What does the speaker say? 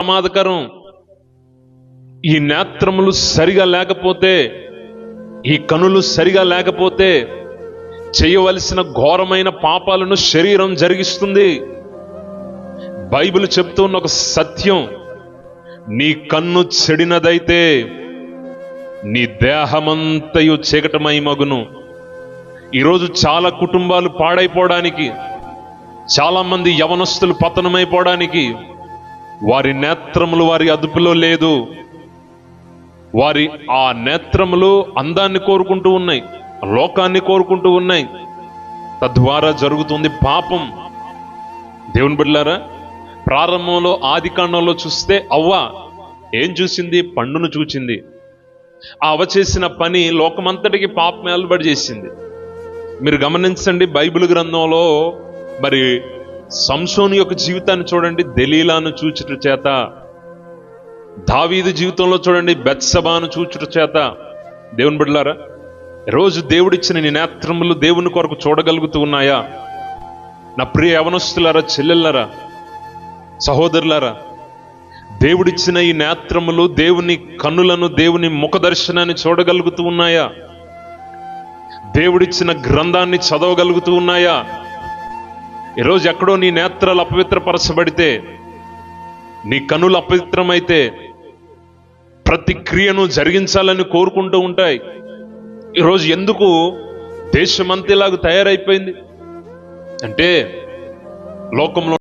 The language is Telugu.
ప్రమాదకరం. ఈ నేత్రములు సరిగా లేకపోతే, ఈ కనులు సరిగా లేకపోతే చేయవలసిన ఘోరమైన పాపాలను శరీరం జరిగిస్తుంది. బైబిల్ చెప్తున్న ఒక సత్యం, నీ కన్ను చెడినదైతే నీ దేహమంతయు చీకటమై మగును. ఈరోజు చాలా కుటుంబాలు పాడైపోవడానికి, చాలా మంది యవనస్తులు పతనమైపోవడానికి వారి నేత్రములు వారి అదుపులో లేదు. వారి ఆ నేత్రములు అందాన్ని కోరుకుంటూ ఉన్నాయి, లోకాన్ని కోరుకుంటూ ఉన్నాయి. తద్వారా జరుగుతుంది పాపం. దేవుని బిడ్డలారా, ప్రారంభంలో ఆది కాండంలో చూస్తే అవ్వ ఏం చూసింది? పండును చూచింది. ఆ అవ్వ చేసిన పని లోకమంతటికి పాపం ఏలుబడి చేసింది. మీరు గమనించండి, బైబిల్ గ్రంథంలో మరి సంసోను యొక్క జీవితాన్ని చూడండి, దెలీలాను చూచుట చేత. దావీదు జీవితంలో చూడండి, బెత్షెబాను చూచుట చేత. దేవుని బిడ్డలారా, రోజు దేవుడిచ్చిన నీ నేత్రములు దేవుని కొరకు చూడగలుగుతూ ఉన్నాయా? నా ప్రియ యవనస్తులారా, చెల్లెళ్ళారా, సహోదరులారా, దేవుడిచ్చిన ఈ నేత్రములు దేవుని కన్నులను, దేవుని ముఖ దర్శనాన్ని చూడగలుగుతూ ఉన్నాయా? దేవుడిచ్చిన గ్రంథాన్ని చదవగలుగుతూ ఉన్నాయా? ఈరోజు ఎక్కడో నీ నేత్రాలు అపవిత్రపరచబడితే, నీ కన్నులు అపవిత్రమైతే ప్రతి క్రియను జరిగించాలని కోరుకుంటూ ఉంటాయి. ఈరోజు ఎందుకు దేశమంతేలాగా తయారైపోయింది అంటే లోకంలో